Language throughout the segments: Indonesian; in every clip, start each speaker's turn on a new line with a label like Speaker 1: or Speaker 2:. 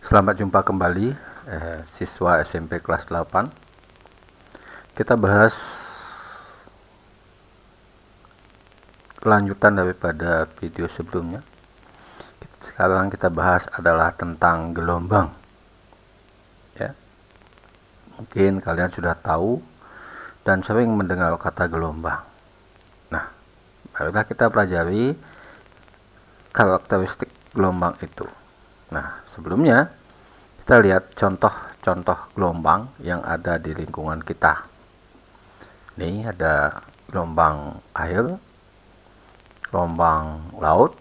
Speaker 1: Selamat jumpa kembali siswa SMP kelas 8. Kita bahas kelanjutan daripada video sebelumnya. Sekarang kita bahas adalah tentang gelombang. Ya. Mungkin kalian sudah tahu dan sering mendengar kata gelombang. Nah, marilah kita pelajari karakteristik gelombang itu. Nah, sebelumnya kita lihat contoh-contoh gelombang yang ada di lingkungan kita. Ini ada gelombang air, gelombang laut,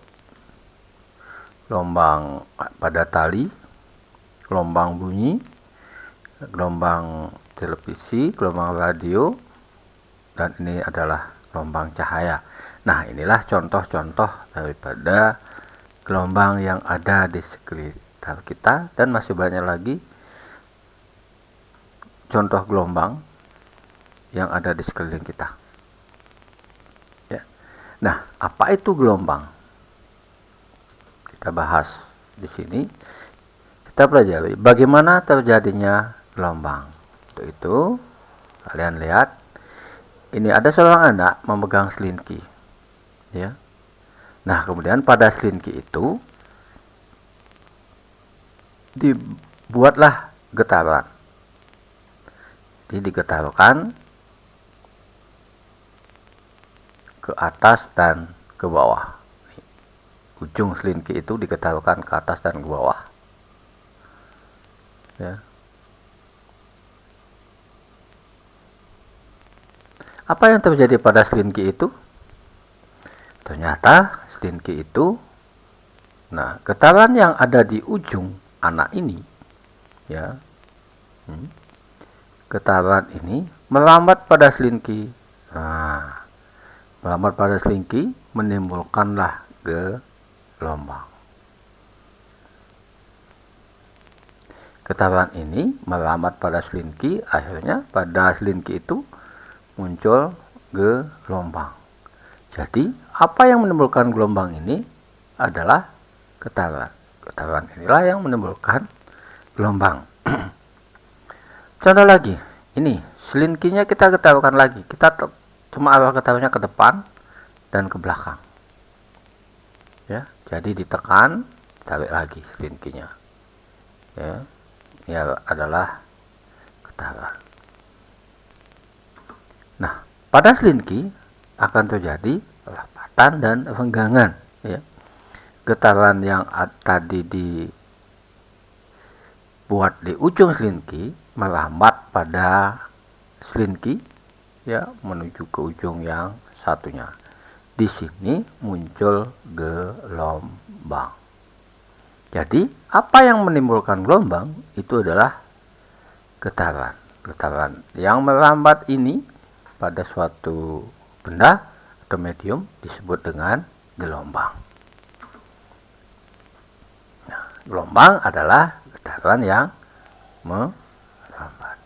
Speaker 1: gelombang pada tali, gelombang bunyi, gelombang televisi, gelombang radio, dan ini adalah gelombang cahaya. Nah, inilah contoh-contoh daripada gelombang yang ada di sekitar kita, dan masih banyak lagi contoh gelombang yang ada di sekeliling kita. Ya. Nah, apa itu gelombang? Kita bahas di sini. Kita pelajari bagaimana terjadinya gelombang. Untuk itu, kalian lihat, ini ada seorang anak memegang selingki. Ya. Nah, kemudian pada selingki itu dibuatlah getaran. Jadi digetarkan ke atas dan ke bawah. Ujung selingki itu digetarkan ke atas dan ke bawah. Ya. Apa yang terjadi pada selingki itu? Ternyata selingki itu, nah, getaran yang ada di ujung anak ini, ya, getaran ini melambat pada selingki. Nah, melambat pada selingki menimbulkanlah gelombang. Getaran ini melambat pada selingki, akhirnya pada selingki itu muncul gelombang. Jadi, apa yang menimbulkan gelombang ini adalah getaran. Getaran inilah yang menimbulkan gelombang. Contoh lagi, ini selingkinya kita getarkan lagi. Kita cuma arah getarannya ke depan dan ke belakang. Ya, jadi ditekan, tarik lagi selingkinya. Ya, ini adalah getaran. Nah, pada selingki akan terjadi lambatan dan renggangan. Ya. Getaran yang tadi dibuat di ujung selingki melambat pada selingki, ya, menuju ke ujung yang satunya. Di sini muncul gelombang. Jadi, apa yang menimbulkan gelombang itu adalah getaran. Getaran yang melambat ini pada suatu benda atau medium disebut dengan gelombang. Nah, gelombang adalah getaran yang melambat.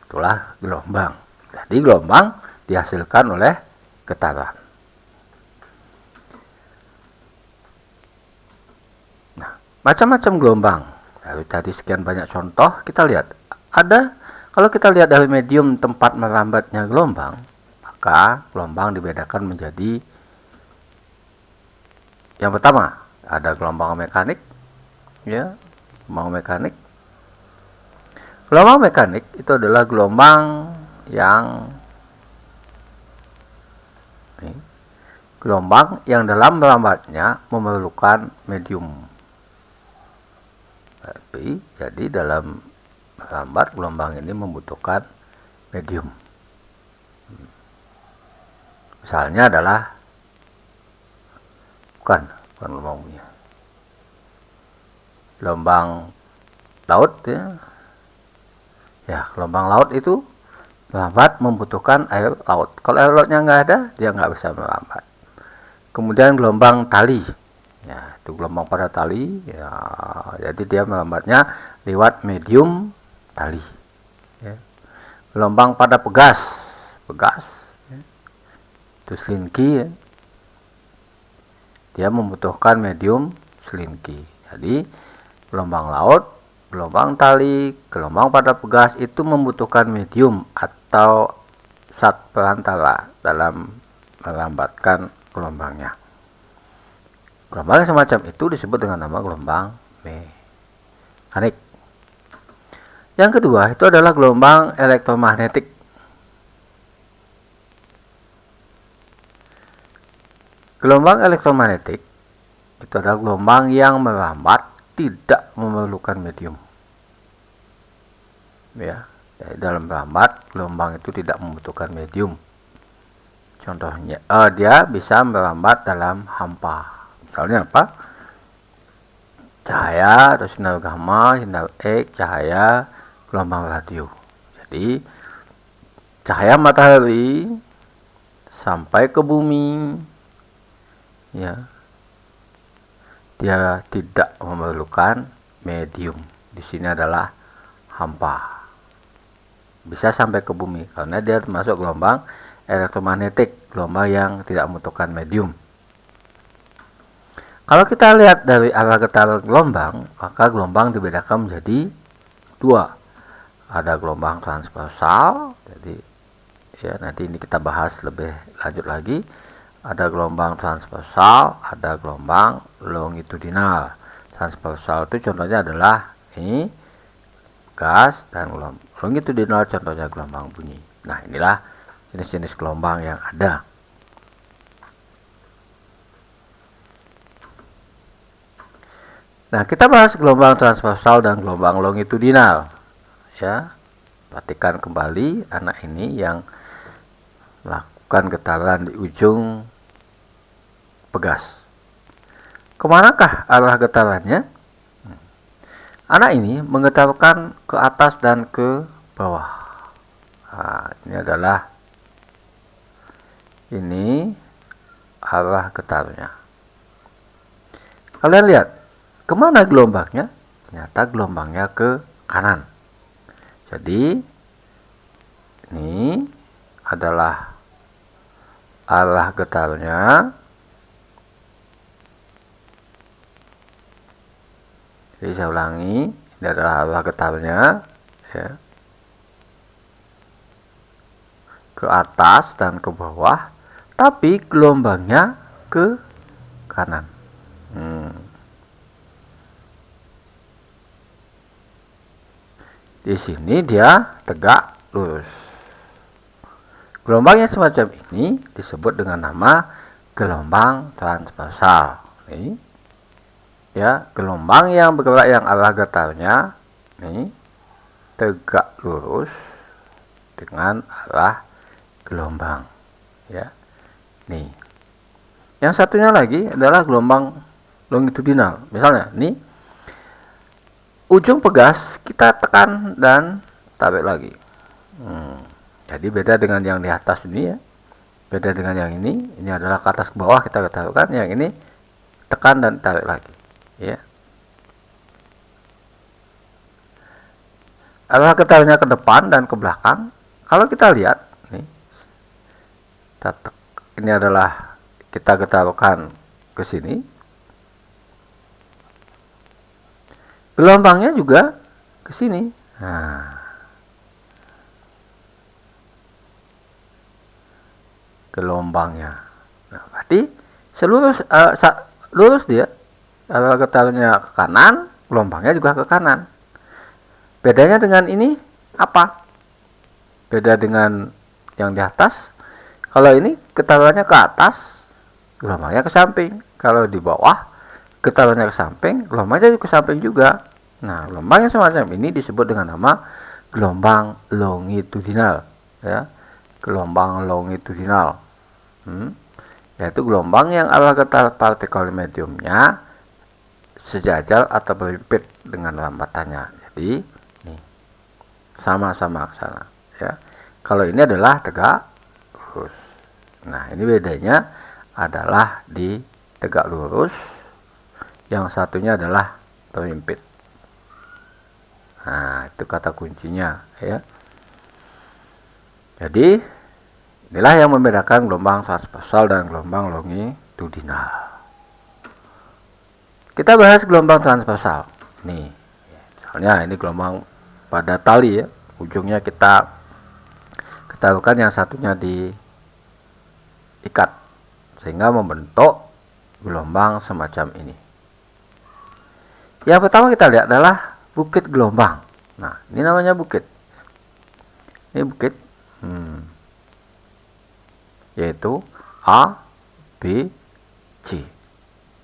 Speaker 1: Itulah gelombang. Jadi gelombang dihasilkan oleh getaran. Nah, macam-macam gelombang. Dari tadi sekian banyak contoh, kita lihat. Kalau kita lihat dari medium tempat melambatnya gelombang, maka gelombang dibedakan menjadi, yang pertama ada gelombang mekanik, ya, gelombang mekanik. Gelombang mekanik itu adalah gelombang yang dalam melambatnya memerlukan medium. Jadi dalam melambat gelombang ini membutuhkan medium. Misalnya adalah bukan gelombangnya. Gelombang laut, ya. Ya, gelombang laut itu melambat membutuhkan air laut. Kalau air lautnya nggak ada, dia nggak bisa melambat. Kemudian gelombang tali. Ya, itu gelombang pada tali. Ya, jadi dia melambatnya lewat medium tali. Ya. Gelombang pada pegas, ya. Itu selingki, ya. Dia membutuhkan medium selingki. Jadi Gelombang laut, gelombang tali, gelombang pada pegas itu membutuhkan medium atau zat perantara dalam melambatkan gelombangnya. Gelombang yang semacam itu disebut dengan nama gelombang mekanik. Yang kedua itu adalah gelombang elektromagnetik. Gelombang elektromagnetik itu adalah gelombang yang melambat, tidak memerlukan medium. Ya, jadi dalam melambat, gelombang itu tidak membutuhkan medium. Contohnya, dia bisa melambat dalam hampa. Misalnya apa? Cahaya atau sinar gamma, sinar X, cahaya, gelombang radio. Jadi cahaya matahari sampai ke bumi, ya, dia tidak memerlukan medium. Di sini adalah hampa. Bisa sampai ke bumi karena dia termasuk gelombang elektromagnetik, gelombang yang tidak membutuhkan medium. Kalau kita lihat dari arah getaran gelombang, maka gelombang dibedakan menjadi dua. Ada gelombang transversal, jadi ya nanti ini kita bahas lebih lanjut lagi. Ada gelombang transversal, ada gelombang longitudinal. Transversal itu contohnya adalah ini gas, dan longitudinal contohnya gelombang bunyi. Nah, inilah jenis-jenis gelombang yang ada. Nah, kita bahas gelombang transversal dan gelombang longitudinal. Ya, perhatikan kembali anak ini yang melakukan getaran di ujung pegas. Kemanakah arah getarannya? Anak ini menggetarkan ke atas dan ke bawah. Nah, ini arah getarnya. Kalian lihat, kemana gelombangnya? Ternyata gelombangnya ke kanan. Jadi ini adalah arah getarnya. Jadi saya ulangi, ini adalah arah getarnya, ya, ke atas dan ke bawah, tapi gelombangnya ke kanan. Di sini dia tegak lurus. Gelombang yang semacam ini disebut dengan nama gelombang transversal. Ini, ya, gelombang yang bergerak yang arah getarnya ini tegak lurus dengan arah gelombang. Ya, nih. Yang satunya lagi adalah gelombang longitudinal. Misalnya, nih, ujung pegas kita tekan dan tarik lagi. Jadi beda dengan yang di atas ini, ya. Beda dengan yang ini. Ini adalah ke atas ke bawah kita taruhkan. Yang ini tekan dan tarik lagi. Ya. Arah getarnya ke depan dan ke belakang. Kalau kita lihat, nih, ini adalah kita getarkan ke sini. Gelombangnya juga ke sini. Nah, gelombangnya. Nah, berarti lurus dia. Arah getarnya ke kanan, gelombangnya juga ke kanan. Bedanya dengan ini apa? Beda dengan yang di atas. Kalau ini getarannya ke atas, gelombangnya ke samping. Kalau di bawah, getarannya ke samping, gelombangnya ke samping juga. Nah, gelombang yang semacam ini disebut dengan nama gelombang longitudinal, ya. Gelombang longitudinal. Yaitu gelombang yang arah getar partikel mediumnya sejajar atau berhimpit dengan lambatannya. Jadi, nih, sama-sama ke sana, ya. Kalau ini adalah tegak lurus. Nah, ini bedanya adalah di tegak lurus, yang satunya adalah berhimpit. Nah, itu kata kuncinya, ya. Jadi, inilah yang membedakan gelombang transversal dan gelombang longitudinal. Kita bahas gelombang transversal. Ini, misalnya ini gelombang pada tali ya, ujungnya kita ketahukan yang satunya diikat sehingga membentuk gelombang semacam ini. Yang pertama kita lihat adalah bukit gelombang. Nah, ini namanya bukit. Ini bukit, yaitu A, B, C.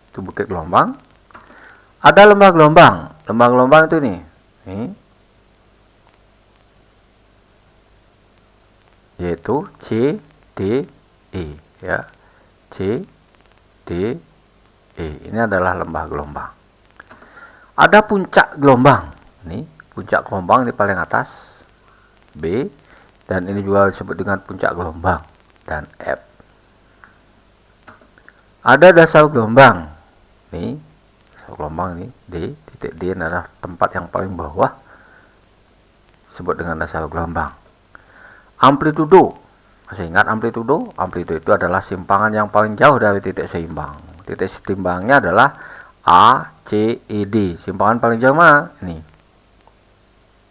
Speaker 1: Itu bukit gelombang. Ada lembah gelombang. Lembah gelombang itu nih. Yaitu C, D, E ya. C, D, E. Ini adalah lembah gelombang. Ada puncak gelombang. Ini puncak gelombang di paling atas, B, dan ini juga disebut dengan puncak gelombang, dan F. Ada dasar gelombang. Nih, dasar gelombang ini D, titik D adalah tempat yang paling bawah, disebut dengan dasar gelombang. Amplitudo. Masih ingat amplitudo? Amplitudo itu adalah simpangan yang paling jauh dari titik seimbang. Titik seimbangnya adalah A, C, E, D. Simpangan paling jauh mana? Ini.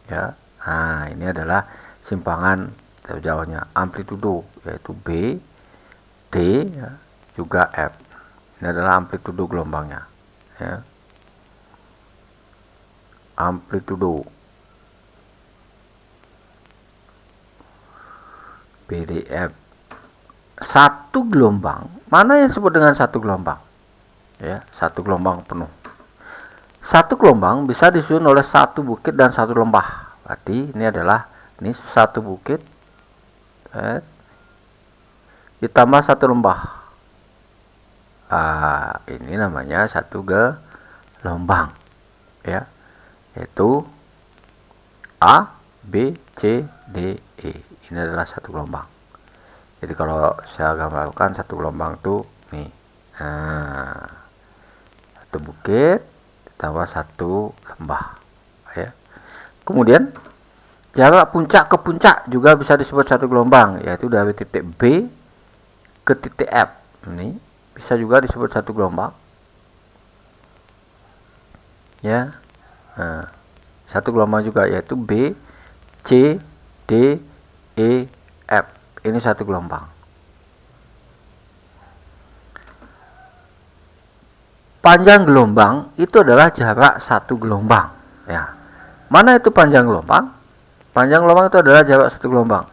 Speaker 1: Ya. Nah, ini adalah simpangan terjauhnya. Amplitudo yaitu B, D, ya, juga F. Ini adalah amplitudo gelombangnya. Ya. Amplitudo BDF. Satu gelombang, mana yang disebut dengan satu gelombang? Ya, satu gelombang penuh. Satu gelombang bisa disusun oleh satu bukit dan satu lembah. Berarti ini adalah satu bukit ditambah satu lembah. Ini namanya satu gelombang, ya, yaitu A, B, C, D, E. Ini adalah satu gelombang. Jadi kalau saya gambarkan satu gelombang itu nih, satu bukit ditambah satu lembah, ya. Kemudian jarak puncak ke puncak juga bisa disebut satu gelombang, yaitu dari titik B ke titik F. Ini bisa juga disebut satu gelombang, ya. Nah, satu gelombang juga, yaitu B, C, D, E, F. Ini satu gelombang. Panjang gelombang itu adalah jarak satu gelombang, ya. Mana itu panjang gelombang? Panjang gelombang itu adalah jarak satu gelombang.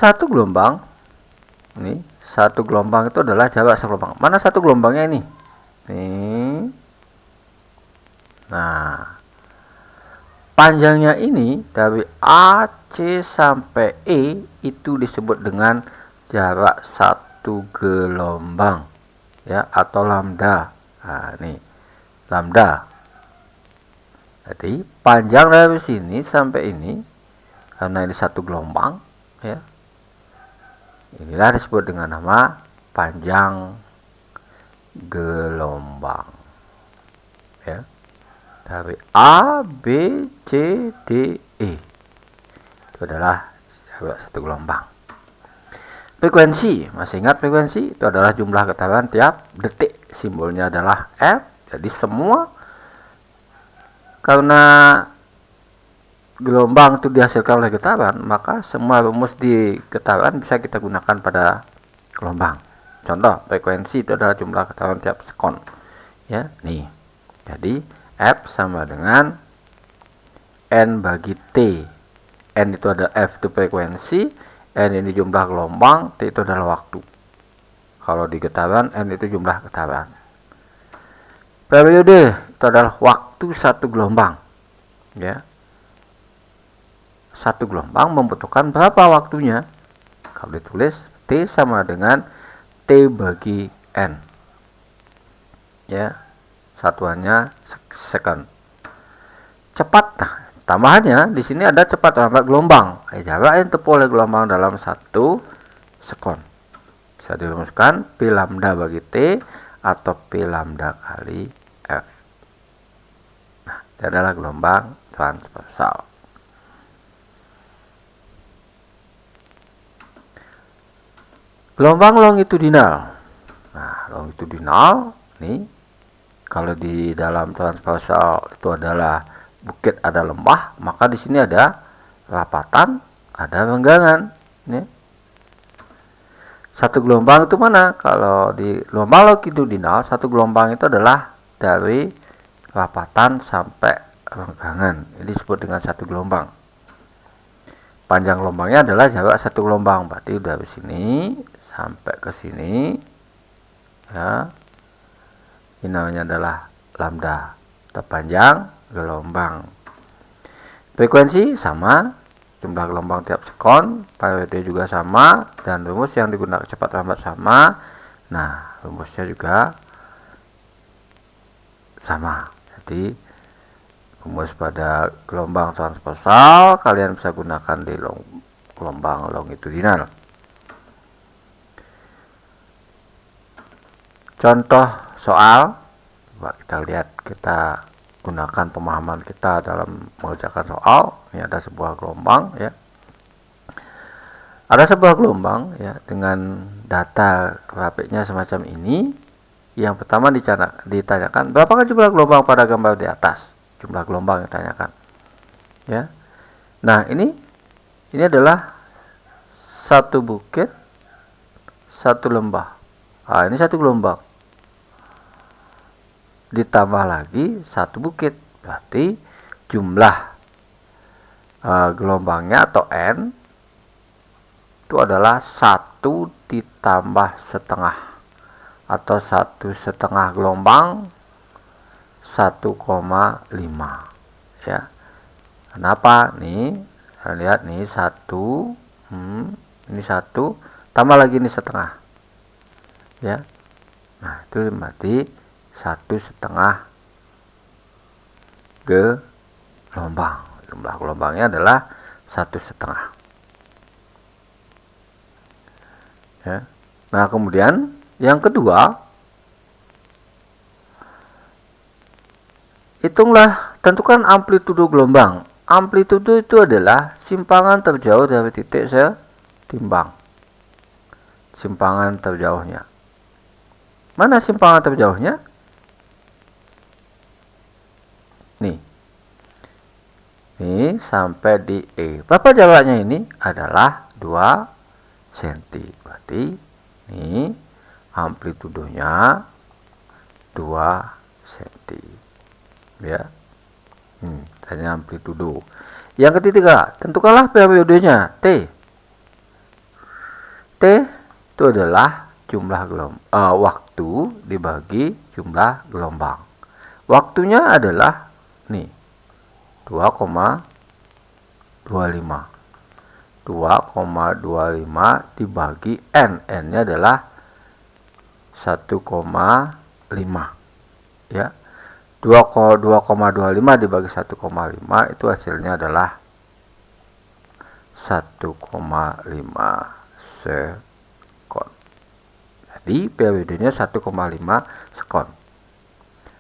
Speaker 1: Satu gelombang, ini satu gelombang itu adalah jarak satu gelombang. Mana satu gelombangnya ini? Nah, panjangnya ini dari A, C sampai E itu disebut dengan jarak satu gelombang, ya, atau lambda. Nah, ini lambda. Jadi panjang dari sini sampai ini, karena ini satu gelombang, ya, inilah disebut dengan nama panjang gelombang, ya, dari A, B, C, D, E. Itu adalah jarak satu gelombang. Frekuensi, masih ingat frekuensi? Itu adalah jumlah getaran tiap detik. Simbolnya adalah F. Jadi semua, karena gelombang itu dihasilkan oleh getaran, maka semua rumus di getaran bisa kita gunakan pada gelombang. Contoh, frekuensi itu adalah jumlah getaran tiap sekon, ya. Nih, jadi F sama dengan N bagi T. N itu ada F itu frekuensi, N ini jumlah gelombang, T itu adalah waktu. Kalau di getaran, N itu jumlah getaran. Periode itu adalah waktu satu gelombang, ya. Satu gelombang membutuhkan berapa waktunya? Kalau ditulis, T sama dengan T bagi N, ya, satuannya second. Cepat, nah, tambahannya di sini ada cepat lambat gelombang. Jarak yang ditempuh oleh gelombang dalam satu sekon bisa dirumuskan P lambda bagi T atau P lambda kali F. Nah, Itu adalah gelombang transversal. Gelombang longitudinal. Nah, longitudinal nih, kalau di dalam transversal itu adalah bukit ada lembah, maka di sini ada rapatan, ada renggangan. Nih. Satu gelombang itu mana? Kalau di gelombang longitudinal, satu gelombang itu adalah dari rapatan sampai renggangan. Ini disebut dengan satu gelombang. Panjang gelombangnya adalah jarak satu gelombang. Berarti dari sini sampai ke sini, ya. Ini namanya adalah lambda, terpanjang gelombang. Frekuensi sama, jumlah gelombang tiap sekon, periode juga sama, dan rumus yang digunakan cepat lambat sama. Nah, rumusnya juga sama. Jadi rumus pada gelombang transversal kalian bisa gunakan di gelombang longitudinal. Contoh soal, coba kita lihat, kita gunakan pemahaman kita dalam mengerjakan soal. Ini ada sebuah gelombang, ya. Ada sebuah gelombang, ya, dengan data grafiknya semacam ini. Yang pertama ditanyakan berapakah jumlah gelombang pada gambar di atas. Jumlah gelombang yang ditanyakan, ya. Nah, ini adalah satu bukit, satu lembah. Nah, ini satu gelombang. Ditambah lagi satu bukit, berarti jumlah gelombangnya atau N itu adalah 1 ditambah setengah, atau 1,5 gelombang 1,5, ya. Kenapa nih? Lihat nih, 1, ini 1 tambah lagi ini setengah, ya. Nah, itu berarti 1,5 gelombang. Jumlah gelombangnya adalah 1,5, ya. Nah, kemudian yang kedua, hitunglah, tentukan amplitudo gelombang. Amplitudo itu adalah simpangan terjauh dari titik setimbang. Simpangan terjauhnya. Mana simpangan terjauhnya? Nih. Ini sampai di E. Berapa jaraknya ini? Adalah 2 cm. Berarti ini amplitudonya 2 cm. Ya. Tanya amplitudo. Yang ketiga, tentukanlah periodenya T. T itu adalah jumlah waktu dibagi jumlah gelombang. Waktunya adalah nih 2,25. 2,25 dibagi N. N-nya adalah 1,5. Ya. 2,25 dibagi 1,5 itu hasilnya adalah 1,5 sekon. Jadi periodenya 1,5 sekon.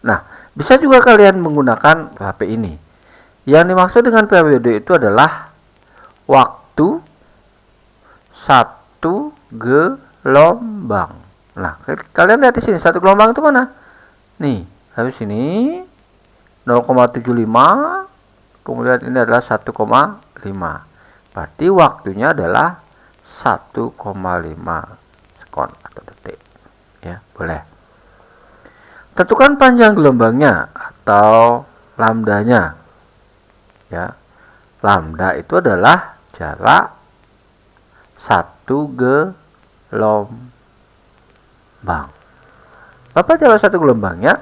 Speaker 1: Nah, bisa juga kalian menggunakan HP ini. Yang dimaksud dengan periode itu adalah waktu satu gelombang. Nah, kalian lihat di sini, satu gelombang itu mana? Nih, habis ini 0,75, kemudian ini adalah 1,5. Berarti waktunya adalah 1,5 sekon atau detik. Ya, boleh. Tentukan panjang gelombangnya atau lambdanya. Ya. Lambda itu adalah jarak satu gelombang. Berapa jarak satu gelombangnya?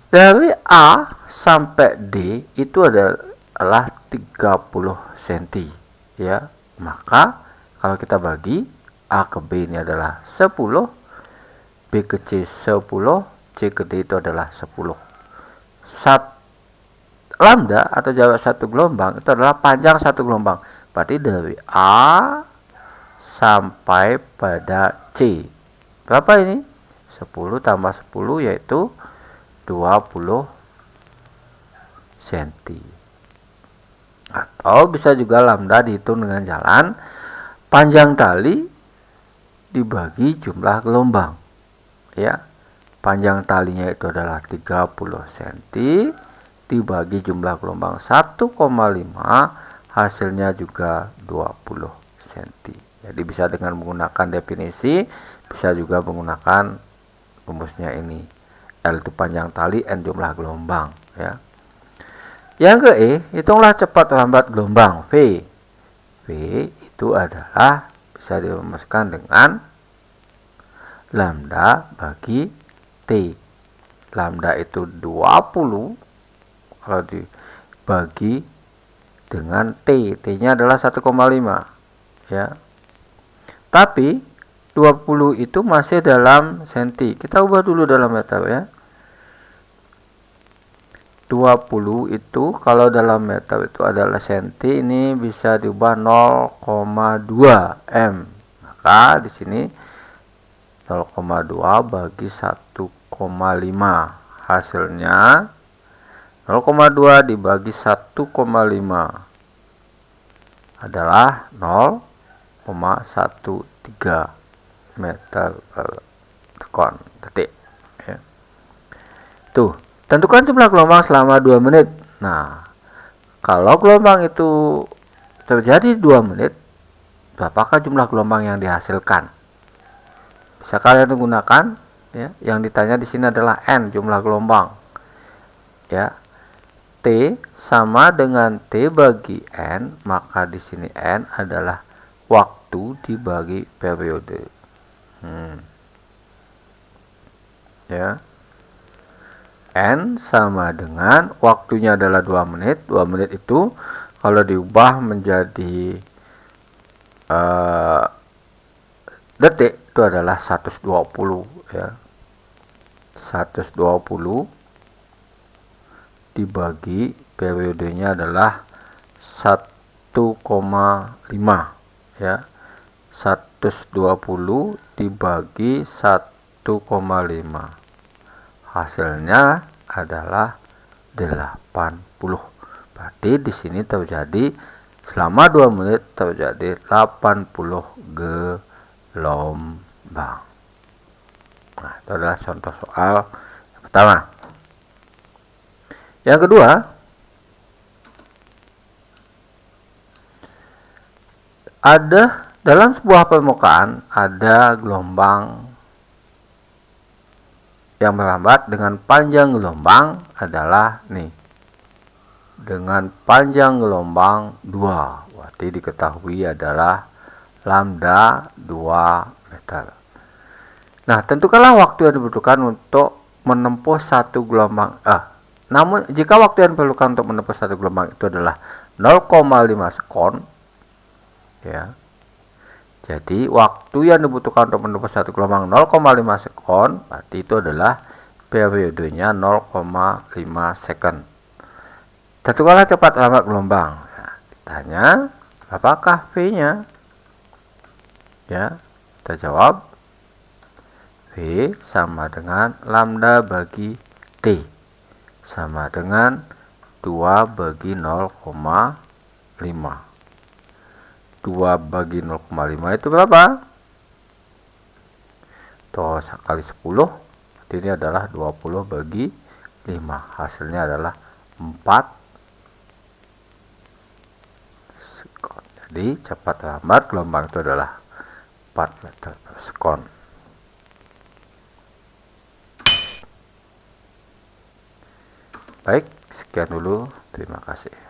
Speaker 1: Dari A sampai D itu adalah 30 cm, ya. Maka kalau kita bagi A ke B ini adalah 10, B ke C 10, C ke D itu adalah 10. Lambda atau jarak satu gelombang itu adalah panjang satu gelombang. Berarti dari A sampai pada C. Berapa ini? 10 tambah 10 yaitu 20 cm. Atau bisa juga lambda dihitung dengan jalan panjang tali dibagi jumlah gelombang. Ya, panjang talinya itu adalah 30 cm dibagi jumlah gelombang 1,5, hasilnya juga 20 cm. Jadi bisa dengan menggunakan definisi, bisa juga menggunakan rumusnya ini. L itu panjang tali, N jumlah gelombang, ya. Yang ke E, hitunglah cepat lambat gelombang V. V itu adalah bisa dirumuskan dengan lambda bagi T. Lambda itu 20 kalau dibagi dengan T. T-nya adalah 1,5, ya. Tapi 20 itu masih dalam senti. Kita ubah dulu dalam meter, ya. 20 itu kalau dalam meter itu adalah senti, ini bisa diubah 0,2 M. Maka di sini 0,2 bagi 1,5. Hasilnya 0,2 dibagi 1,5 adalah 0,13 meter per sekon detik, ya. Tuh, tentukan jumlah gelombang selama 2 menit. Nah, kalau gelombang itu terjadi 2 menit, berapakah jumlah gelombang yang dihasilkan? Bisa kalian gunakan, ya. Yang ditanya di sini adalah N, jumlah gelombang. Ya. T sama dengan T bagi N, maka di sini N adalah waktu dibagi periode. Ya. N sama dengan waktunya adalah 2 menit. 2 menit itu kalau diubah menjadi detik itu adalah 120, ya. 120 dibagi periodenya adalah 1,5, ya. 120 dibagi 1,5. Hasilnya adalah 80. Berarti di sini terjadi selama 2 menit terjadi 80 gelombang. Nah, itu adalah contoh soal yang pertama. Yang kedua, ada dalam sebuah permukaan ada gelombang yang melambat dengan panjang gelombang adalah dengan panjang gelombang 2. Berarti diketahui adalah lambda 2 meter. Nah, tentukanlah waktu yang dibutuhkan untuk menempuh satu gelombang. Namun jika waktu yang diperlukan untuk menempuh satu gelombang itu adalah 0,5 sekon, ya. Jadi waktu yang dibutuhkan untuk menempuh satu gelombang 0,5 sekon, berarti itu adalah periodenya 0,5 second. Tentukanlah cepat lambat gelombang. Nah, ditanya apakah V-nya? Ya, kita jawab V sama dengan lambda bagi T sama dengan 2 bagi 0,5. 2 bagi 0,5 itu berapa? Tuh, kali 10. Jadi ini adalah 20 bagi 5. Hasilnya adalah 4 sekon. Jadi cepat lambat gelombang itu adalah 4 meter per sekon. Baik, sekian dulu. Terima kasih.